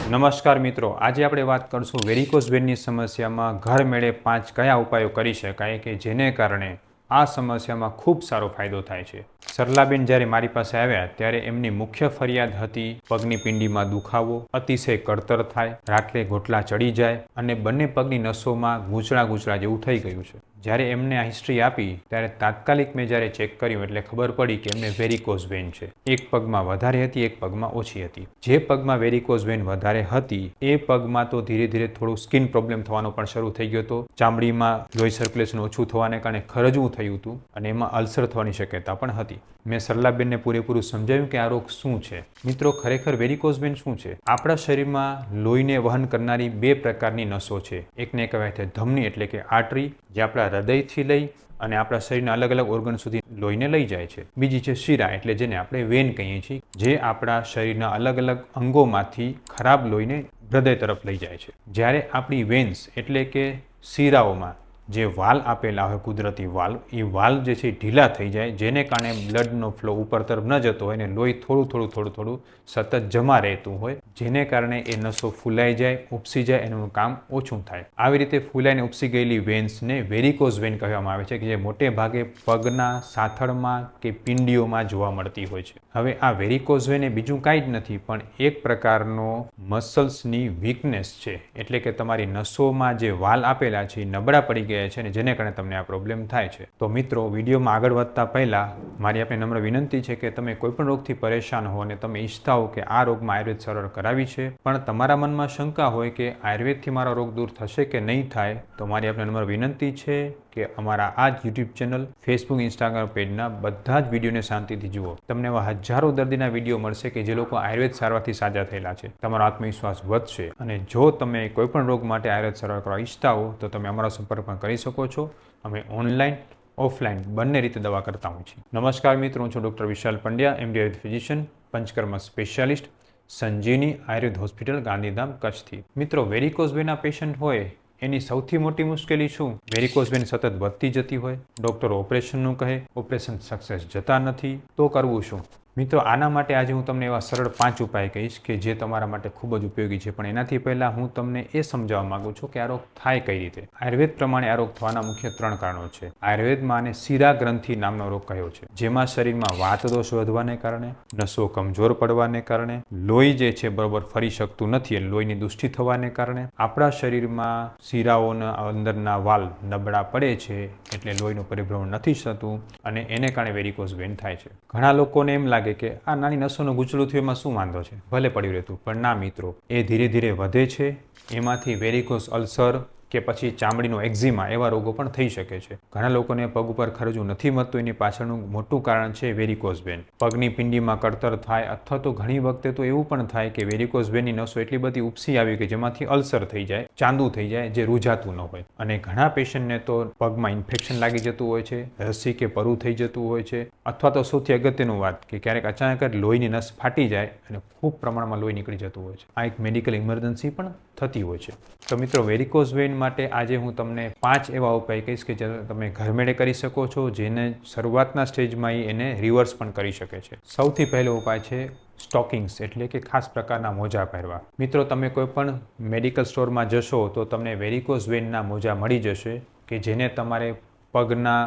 નમસ્કાર મિત્રો, આજે આપણે વાત કરશું વેરિકોઝ વેનની સમસ્યામાં ઘર મેળે 5 કયા ઉપાયો કરી શકાય કે જેને કારણે આ સમસ્યામાં ખૂબ સારો ફાયદો થાય છે। સરલાબેન જ્યારે મારી પાસે આવ્યા ત્યારે એમની મુખ્ય ફરિયાદ હતી પગની પિંડીમાં દુખાવો, અતિશય કળતર થાય, રાત્રે ગોટલા ચડી જાય અને બંને પગની નસોમાં ગૂંચળા જેવું થઈ ગયું છે। જ્યારે એમને આ હિસ્ટ્રી આપી ત્યારે તાત્કાલિક મેં જ્યારે ચેક કર્યું એટલે ખબર પડી કે એમને વેરિકોઝ વેન છે। એક પગમાં વધારે હતી, એક પગમાં ઓછી હતી। જે પગમાં વેરિકોઝ વેન વધારે હતી એ પગમાં તો ધીરે ધીરે થોડું સ્કિન પ્રોબ્લેમ થવાનો પણ શરૂ થઈ ગયો હતો। ચામડીમાં લોહી સર્ક્યુલેશન ઓછું થવાને કારણે ખરજવું થયું હતું અને એમાં અલ્સર થવાની શક્યતા પણ હતી। મેં સરલાબેનને પૂરેપૂરું સમજાવ્યું કે આ રોગ શું છે। મિત્રો, ખરેખર વેરિકોઝ વેન શું છે? આપણા શરીરમાં લોહીને વહન કરનારી બે પ્રકારની નસો છે। એકને કહેવાય છે ધમની એટલે કે આર્ટરી, જે આપણા હૃદયથી લઈ અને આપણા શરીરના અલગ અલગ ઓર્ગન સુધી લોહીને લઈ જાય છે। બીજી છે શિરા એટલે જેને આપણે વેન કહીએ છીએ, જે આપણા શરીરના અલગ અલગ અંગોમાંથી ખરાબ લોહીને હૃદય તરફ લઈ જાય છે। જ્યારે આપણી વેન્સ એટલે કે શિરાઓમાં જે વાલ આપેલા હોય કુદરતી વાલ, એ વાલ જે છે ઢીલા થઈ જાય, જેને કારણે બ્લડનો ફ્લો ઉપર તરફ ન જતો હોય અને લોહી થોડું સતત જમા રહેતું હોય, જેને કારણે એ નસો ફૂલાઈ જાય, ઉપસી જાય, એનું કામ ઓછું થાય। આવી રીતે ફૂલાઈને ઉપસી ગયેલી વેન્સને વેરિકોઝ વેન કહેવામાં આવે છે, કે જે મોટે ભાગે પગના સાથળમાં કે પિંડીઓમાં જોવા મળતી હોય છે। હવે આ વેરિકોઝ વેન એ બીજું કાંઈ જ નથી પણ એક પ્રકારનો મસલ્સની વીકનેસ છે, એટલે કે તમારી નસોમાં જે વાલ આપેલા છે એ નબળા પડી ગયા છે અને જેને કારણે તમને આ પ્રોબ્લેમ થાય છે। તો મિત્રો, વિડીયોમાં આગળ વધતા પહેલા મારી આપણે નમ્ર વિનંતી છે કે તમે કોઈ પણ રોગથી પરેશાન હો અને તમે ઈચ્છતા હો કે આ રોગમાં આયુર્વેદ સારવાર કરાવી છે, પણ તમારા મનમાં શંકા હોય કે આયુર્વેદથી મારો રોગ દૂર થશે કે નહીં થાય, તો મારી આપણે નમ્ર વિનંતી છે કે અમારા આ જ યુટ્યુબ ચેનલ, ફેસબુક, ઇન્સ્ટાગ્રામ પેજના બધા જ વિડીયોને શાંતિથી જુઓ। તમને એવા હજારો દર્દીના વિડીયો મળશે કે જે લોકો આયુર્વેદ સારવારથી સાજા થયેલા છે। તમારો આત્મવિશ્વાસ વધશે અને જો તમે કોઈ પણ રોગ માટે આયુર્વેદ સારવાર કરવા ઈચ્છતા હો તો તમે અમારો સંપર્ક પણ કરી શકો છો। અમે ઓનલાઈન, ઓફલાઈન બંને રીતે દવા કરતા હોઈએ છીએ। નમસ્કાર મિત્રો, હું છું doctor Vishal Pandya, MD Ayurveda physician, Panchakarma specialist, Sanjivani Ayurveda hospital, Gandhidham, કચ્છથી। મિત્રો, વેરિકોઝ વેનના પેશન્ટ હોય એની સૌથી મોટી મુશ્કેલી શું? વેરિકોઝ વેન સતત વધતી જતી હોય, ડૉક્ટરો ઓપરેશનનું કહે, ઓપરેશન સક્સેસ જતા નથી, તો કરવું શું? મિત્રો, આના માટે આજે હું તમને એવા સરળ 5 ઉપાય કહીશ કે જે તમારા માટે ખૂબ જ ઉપયોગી છે। પણ એનાથી પહેલાં હું તમને એ સમજાવવા માગું છું કે આ રોગ થાય કઈ રીતે। આયુર્વેદ પ્રમાણે આ રોગ થવાના મુખ્ય 3 કારણો છે। આયુર્વેદમાં આને શિરા ગ્રંથિ નામનો રોગ કહ્યો છે, જેમાં શરીરમાં વાત દોષ વધવાને કારણે, નસો કમજોર પડવાને કારણે, લોહી જે છે બરોબર ફરી શકતું નથી અને લોહીની દુષ્ટિ થવાને કારણે આપણા શરીરમાં શિરાઓના અંદરના વાલ નબળા પડે છે, એટલે લોહીનું પરિભ્રમણ નથી થતું અને એને કારણે વેરિકોઝ વેન થાય છે। ઘણા લોકોને એમ લાગે કે આ નાની નસોનું ગૂંચળું થયું એમાં શું વાંધો છે, ભલે પડ્યું રહેતું, પણ ના મિત્રો, એ ધીરે ધીરે વધે છે। એમાંથી વેરિકોઝ અલ્સર કે પછી ચામડીનો એક્ઝિમા એવા રોગો પણ થઈ શકે છે। ઘણા લોકોને પગ ઉપર ખરજવું નથી મળતું, એની પાછળનું મોટું કારણ છે વેરિકોઝ વેન। પગની પિંડીમાં કળતર થાય અથવા તો ઘણી વખતે તો એવું પણ થાય કે વેરિકોઝ વેનની નસો એટલી બધી ઉપસી આવી કે જેમાંથી અલ્સર થઈ જાય, ચાંદુ થઈ જાય, જે રૂજાતું ન હોય। અને ઘણા પેશન્ટને તો પગમાં ઇન્ફેક્શન લાગી જતું હોય છે, રસી કે પરુ થઈ જતું હોય છે, અથવા તો સૌથી અગત્યનું વાત કે ક્યારેક અચાનક જ લોહીની નસ ફાટી જાય અને ખૂબ પ્રમાણમાં લોહી નીકળી જતું હોય છે। આ એક મેડિકલ ઇમરજન્સી પણ થતી હોય છે। તો મિત્રો, વેરિકોઝ વેન માટે આજે હું તમને 5 એવા ઉપાય કહીશ કે જે તમે ઘરમેળે કરી શકો છો, જેને શરૂઆતના સ્ટેજમાં એને રિવર્સ પણ કરી શકે છે। સૌથી પહેલો ઉપાય છે સ્ટોકિંગ્સ એટલે કે ખાસ પ્રકારના મોજા પહેરવા। મિત્રો, તમે કોઈ પણ મેડિકલ સ્ટોરમાં જશો તો તમને વેરિકોઝ વેનના મોજા મળી જશે કે જેને તમારે પગના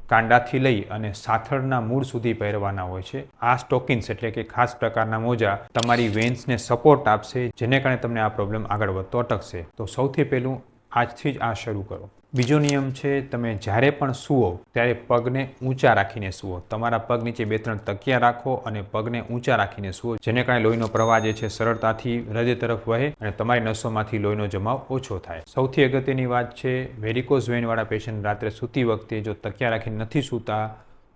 કાંડાથી લઈ અને સાથળના મૂળ સુધી પહેરવાના હોય છે। આ સ્ટોકિન્સ એટલે કે ખાસ પ્રકારના મોજા તમારી વેન્સને સપોર્ટ આપશે, જેને કારણે તમને આ પ્રોબ્લેમ આગળ વધતો અટકશે। તો સૌથી પહેલું આજથી જ આ શરૂ કરો। બીજો નિયમ છે, તમે જ્યારે પણ સૂવો ત્યારે પગને ઊંચા રાખીને સૂવો। તમારા પગ નીચે 2-3 તકિયા રાખો અને પગને ઊંચા રાખીને સૂવો, જેને કારણે લોહીનો પ્રવાહ જે છે સરળતાથી હૃદય તરફ વહે અને તમારી નસોમાંથી લોહીનો જમાવ ઓછો થાય। સૌથી અગત્યની વાત છે, વેરિકોઝ વેનવાળા પેશન્ટ રાત્રે સૂતી વખતે જો તકિયા રાખીને નથી સૂતા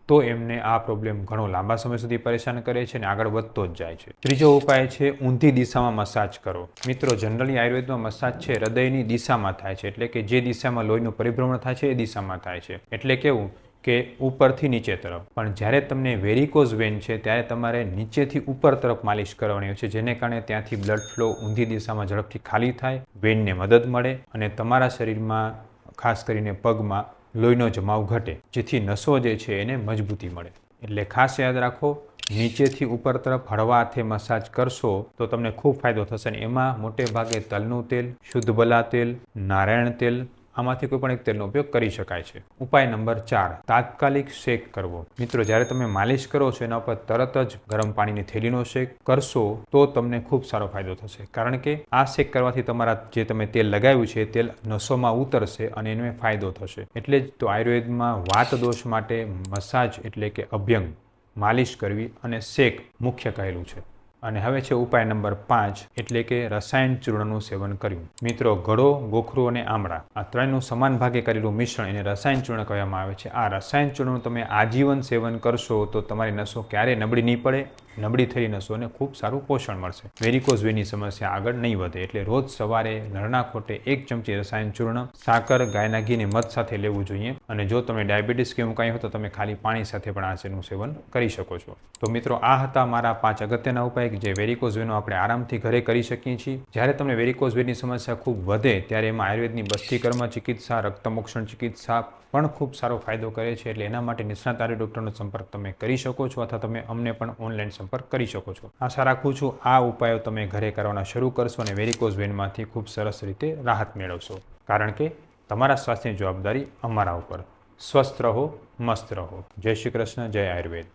તો એમને આ પ્રોબ્લેમ ઘણો લાંબા સમય સુધી પરેશાન કરે છે અને આગળ વધતો જ જાય છે। ત્રીજો ઉપાય છે ઊંધી દિશામાં મસાજ કરો। મિત્રો, જનરલી આયુર્વેદમાં મસાજ છે હૃદયની દિશામાં થાય છે, એટલે કે જે દિશામાં લોહીનું પરિભ્રમણ થાય છે એ દિશામાં થાય છે, એટલે કેવું કે ઉપરથી નીચે તરફ। પણ જ્યારે તમને વેરિકોઝ વેન છે ત્યારે તમારે નીચેથી ઉપર તરફ માલિશ કરવાની હોય છે, જેને કારણે ત્યાંથી બ્લડ ફ્લો ઊંધી દિશામાં ઝડપથી ખાલી થાય, વેનને મદદ મળે અને તમારા શરીરમાં ખાસ કરીને પગમાં લોહીનો જમાવ ઘટે, જેથી નસો જે છે એને મજબૂતી મળે। એટલે ખાસ યાદ રાખો, નીચેથી ઉપર તરફ હળવા હાથે મસાજ કરશો તો તમને ખૂબ ફાયદો થશે અને એમાં મોટે ભાગે તલનું તેલ, શુદ્ધ બલા તેલ, નારાયણ તેલ, આમાંથી કોઈ પણ એક તેલનો ઉપયોગ કરી શકાય છે. ઉપાય નંબર 4, તાત્કાલિક શેક કરવો. મિત્રો, જ્યારે તમે માલિશ કરો છો એના ઉપર તરત જ ગરમ પાણીની થેલીનો શેક કરશો તો તમને ખૂબ સારો ફાયદો થશે, કારણ કે આ શેક કરવાથી તમારા જે તમે તેલ લગાવ્યું છે તેલ નસોમાં ઉતરશે અને એને ફાયદો થશે. એટલે જ તો આયુર્વેદમાં વાત દોષ માટે મસાજ એટલે કે અભ્યંગ, માલિશ કરવી અને શેક મુખ્ય કહેલું છે. અને હવે છે ઉપાય નંબર 5, એટલે કે રસાયણ ચૂર્ણનું સેવન કર્યું. મિત્રો, ગળો, ગોખરું અને આમળા આ ત્રણનું સમાન ભાગે કરેલું મિશ્રણ એને રસાયણ ચૂર્ણ કહેવામાં આવે છે. આ રસાયણ ચૂર્ણનું તમે આજીવન સેવન કરશો તો તમારી નસો ક્યારેય નબળી નહીં પડે. નબળી થયેલી નસોને ખૂબ સારું પોષણ મળશે. વેરિકોઝ વેનની સમસ્યા આગળ નહીં વધે. એટલે રોજ સવારે નરણા ખોટે 1 ચમચી રસાયણ ચૂર્ણ, સાકર, ગાયના ઘી અને મધ સાથે લેવું જોઈએ. અને જો તમે ડાયાબિટીસ કે એવું કાંઈ હોય તો તમે ખાલી પાણી સાથે પણ આનું સેવન કરી શકો છો. તો મિત્રો, આ હતા મારા 5 અગત્યના ઉપાય જે વેરિકોઝ વેનનો આપણે આરામથી ઘરે કરી શકીએ છીએ. જ્યારે તમને વેરિકોઝ વેનની સમસ્યા ખૂબ વધે ત્યારે એમાં આયુર્વેદની બસ્તીકર્મ ચિકિત્સા, રક્તમોક્ષણ ચિકિત્સા પણ ખૂબ સારો ફાયદો કરે છે. એટલે એના માટે નિષ્ણાત આયુર્વેદ ડૉક્ટરનો સંપર્ક તમે કરી શકો છો અથવા તમે અમને પણ ઓનલાઈન સંપર્ક કરી શકો છો. આશા રાખું છું આ ઉપાયો તમે ઘરે કરવાના શરૂ કરશો અને વેરિકોઝ વેનમાંથી ખૂબ સરસ રીતે રાહત મેળવશો, કારણ કે તમારા સ્વાસ્થ્યની જવાબદારી અમારા ઉપર. સ્વસ્થ રહો, મસ્ત રહો. જય શ્રી કૃષ્ણ, જય આયુર્વેદ.